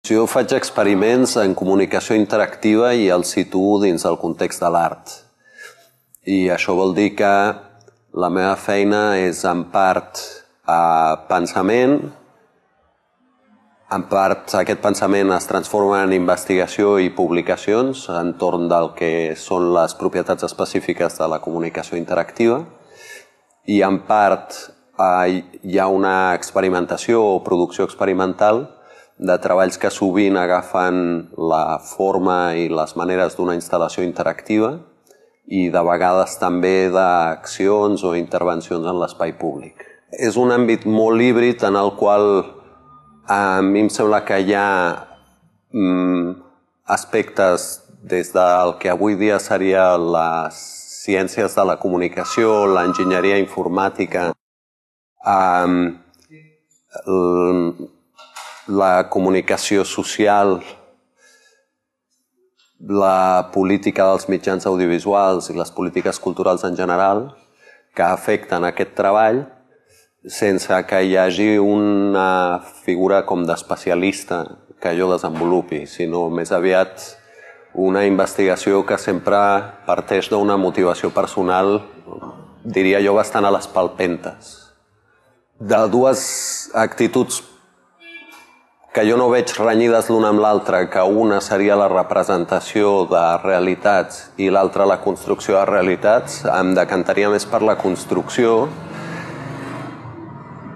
Jo faig experiments en comunicació interactiva i els situo dins del context de l'art. I això vol dir que la meva feina és en part pensament, en part aquest pensament es transforma en investigació i publicacions entorn del que són les propietats específiques de la comunicació interactiva i en part hi ha una experimentació o producció experimental de treballs que sovint agafen la forma i les maneres d'una instal·lació interactiva i de vegades també d'accions o intervencions en l'espai públic. És un àmbit molt híbrid en el qual a mi em sembla que hi ha aspectes des del que avui dia seria les ciències de la comunicació, l'enginyeria informàtica, la comunicació social, la política dels mitjans audiovisuals i les polítiques culturals en general que afecten aquest treball sense que hi hagi una figura com d'especialista que jo desenvolupi, sinó més aviat una investigació que sempre parteix d'una motivació personal, diria jo, bastant a les palpentes. De dues actituds que jo no veig renyides l'una amb l'altra, que una seria la representació de realitats i l'altra la construcció de realitats, em decantaria més per la construcció,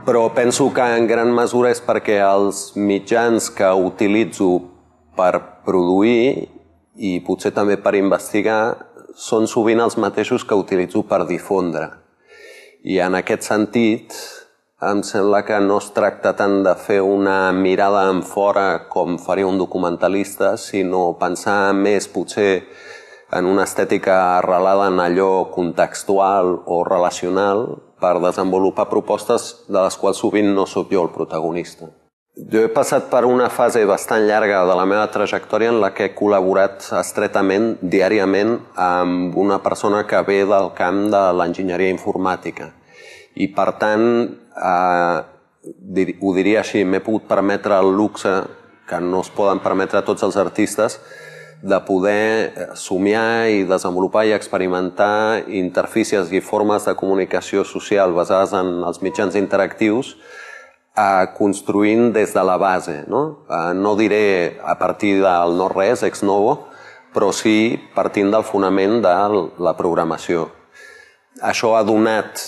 però penso que en gran mesura és perquè els mitjans que utilitzo per produir i potser també per investigar són sovint els mateixos que utilitzo per difondre. I en aquest sentit, em sembla que no es tracta tant de fer una mirada en fora com faria un documentalista, sinó pensar més potser en una estètica arrelada en allò contextual o relacional per desenvolupar propostes de les quals sovint no sóc jo el protagonista. Jo he passat per una fase bastant llarga de la meva trajectòria en la que he col·laborat estretament, diàriament, amb una persona que ve del camp de l'enginyeria informàtica. I, per tant, ho diria així, m'he pogut permetre el luxe que no es poden permetre tots els artistes de poder somiar i desenvolupar i experimentar interfícies i formes de comunicació social basades en els mitjans interactius construint des de la base. No diré a partir del no-res, ex novo, però sí partint del fonament de la programació. Això ha donat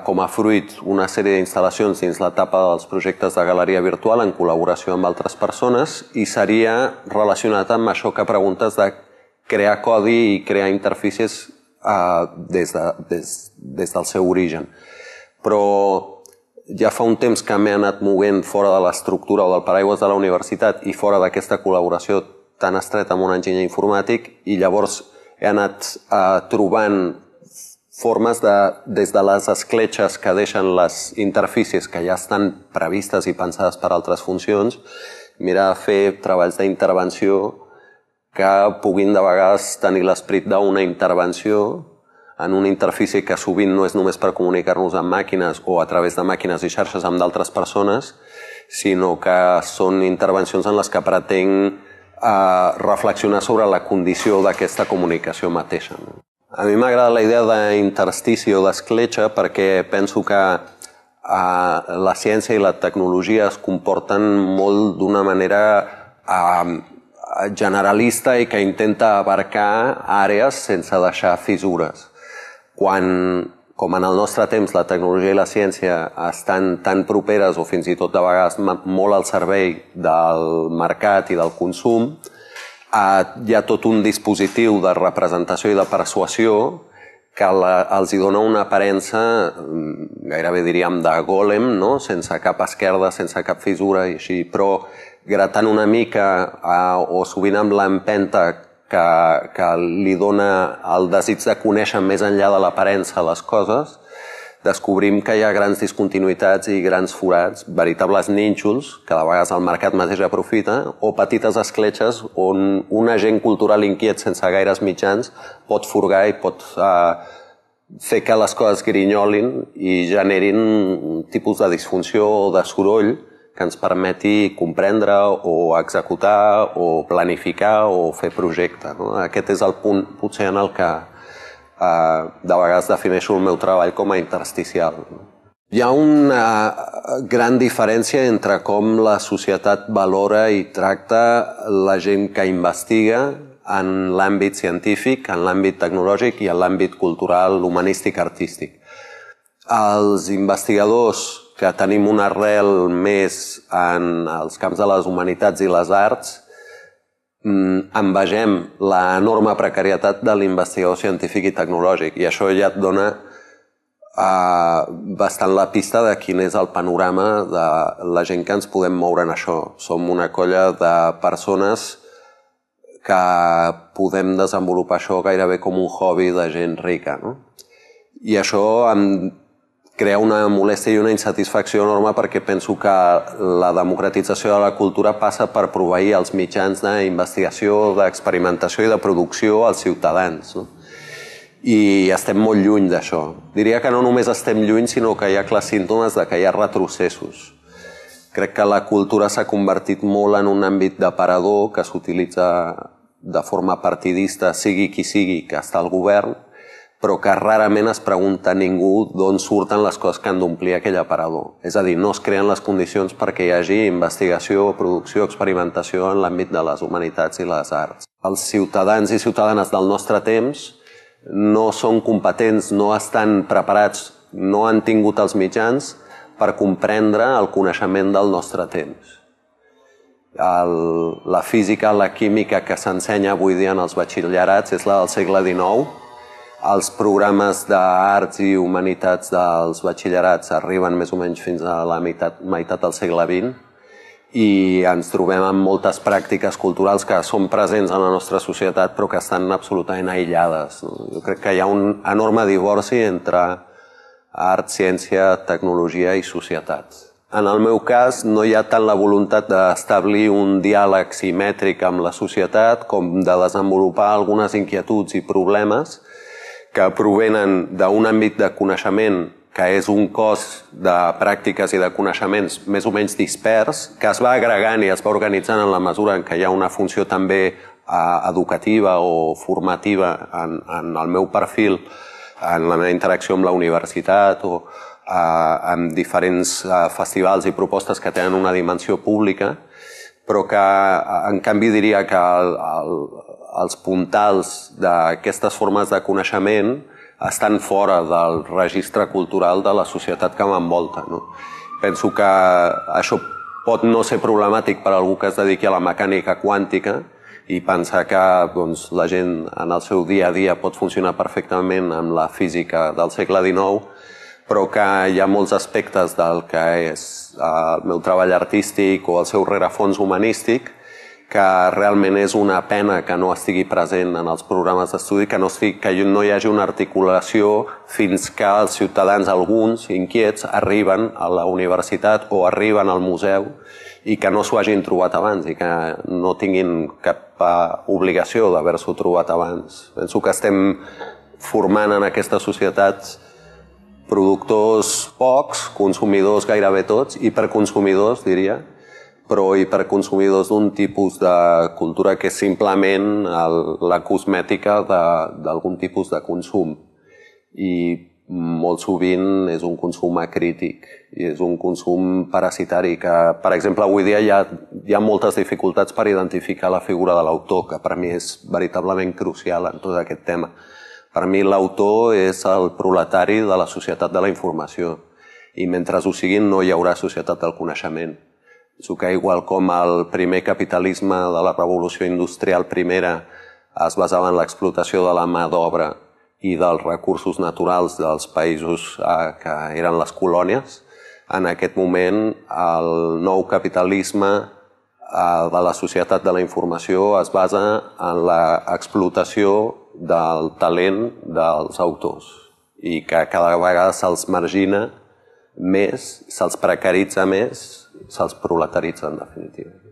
com a fruit una sèrie d'instal·lacions dins l'etapa dels projectes de galeria virtual en col·laboració amb altres persones i seria relacionat amb això que preguntes de crear codi i crear interfícies des del seu origen. Però ja fa un temps que m'he anat movent fora de l'estructura o del paraigües de la universitat i fora d'aquesta col·laboració tan estreta amb un enginyer informàtic i llavors he anat trobant formes des de les escletxes que deixen les interfícies que ja estan previstes i pensades per altres funcions, mirar de fer treballs d'intervenció que puguin de vegades tenir l'esperit d'una intervenció en una interfície que sovint no és només per comunicar-nos amb màquines o a través de màquines i xarxes amb d'altres persones, sinó que són intervencions en les que pretenc reflexionar sobre la condició d'aquesta comunicació mateixa. A mi m'agrada la idea d'interstici o d'escletxa perquè penso que la ciència i la tecnologia es comporten molt d'una manera generalista i que intenta abarcar àrees sense deixar fissures. Quan, com en el nostre temps, la tecnologia i la ciència estan tan properes o fins i tot de vegades molt al servei del mercat i del consum, hi ha tot un dispositiu de representació i de persuasió que els dona una aparença, gairebé diríem, de gòlem, sense cap esquerda, sense cap fissura i així, però gratant una mica o sovint amb l'empenta que li dona el desig de conèixer més enllà de l'aparença les coses, descobrim que hi ha grans discontinuïtats i grans forats, veritables nínxols, que de vegades el mercat mateix aprofita, o petites escletxes on un agent cultural inquiet sense gaires mitjans pot furgar i pot fer que les coses grinyolin i generin un tipus de disfunció o de soroll que ens permeti comprendre o executar o planificar o fer projecte. Aquest és el punt potser en el que de vegades defineixo el meu treball com a intersticial. Hi ha una gran diferència entre com la societat valora i tracta la gent que investiga en l'àmbit científic, en l'àmbit tecnològic i en l'àmbit cultural, humanístic, artístic. Els investigadors que tenim una arrel més en els camps de les humanitats i les arts envegem l'enorme precarietat de l'investigador científic i tecnològic i això ja et dona bastant la pista de quin és el panorama de la gent que ens podem moure en això. Som una colla de persones que podem desenvolupar això gairebé com un hobby de gent rica. I això em crea una molèstia i una insatisfacció enorme perquè penso que la democratització de la cultura passa per proveir els mitjans d'investigació, d'experimentació i de producció als ciutadans. I estem molt lluny d'això. Diria que no només estem lluny, sinó que hi ha clars símptomes de que hi ha retrocessos. Crec que la cultura s'ha convertit molt en un àmbit d'aparador que s'utilitza de forma partidista, sigui qui sigui que està al govern, però que rarament es pregunta a ningú d'on surten les coses que han d'omplir aquell aparador. És a dir, no es creen les condicions perquè hi hagi investigació, producció, experimentació en l'àmbit de les humanitats i les arts. Els ciutadans i ciutadanes del nostre temps no són competents, no estan preparats, no han tingut els mitjans per comprendre el coneixement del nostre temps. La física, la química que s'ensenya avui dia en els batxillerats és la del segle XIX. Els programes d'arts i humanitats dels batxillerats arriben més o menys fins a la meitat del segle XX i ens trobem amb moltes pràctiques culturals que són presents en la nostra societat però que estan absolutament aïllades. Jo crec que hi ha un enorme divorci entre art, ciència, tecnologia i societat. En el meu cas, no hi ha tant la voluntat d'establir un diàleg simètric amb la societat com de desenvolupar algunes inquietuds i problemes que provenen d'un àmbit de coneixement que és un cos de pràctiques i de coneixements més o menys dispers, que es va agregant i es va organitzant en la mesura en què hi ha una funció també educativa o formativa en el meu perfil, en la meva interacció amb la universitat o amb diferents festivals i propostes que tenen una dimensió pública, però que en canvi diria que els puntals d'aquestes formes de coneixement estan fora del registre cultural de la societat que m'envolta. Penso que això pot no ser problemàtic per a algú que es dediqui a la mecànica quàntica i pensar que la gent en el seu dia a dia pot funcionar perfectament amb la física del segle XIX, però que hi ha molts aspectes del que és el meu treball artístic o el seu rerefons humanístic que realment és una pena que no estigui present en els programes d'estudi, que no hi hagi una articulació fins que els ciutadans, alguns inquiets, arriben a la universitat o arriben al museu i que no s'ho hagin trobat abans i que no tinguin cap obligació d'haver-s'ho trobat abans. Penso que estem formant en aquestes societats productors pocs, consumidors gairebé tots, hiperconsumidors, diria, però hiperconsumidors d'un tipus de cultura que és simplement la cosmètica d'algun tipus de consum. I molt sovint és un consum acrític i és un consum parasitari que, per exemple, avui dia hi ha moltes dificultats per identificar la figura de l'autor, que per mi és veritablement crucial en tot aquest tema. Per mi l'autor és el proletari de la societat de la informació i mentre ho siguin no hi haurà societat del coneixement. Penso que igual com el primer capitalisme de la revolució industrial primera es basava en l'explotació de la mà d'obra i dels recursos naturals dels països que eren les colònies, en aquest moment el nou capitalisme de la societat de la informació es basa en l'explotació del talent dels autors i que cada vegada se'ls margina més, se'ls precaritza més, se'ls proletaritza en definitiva.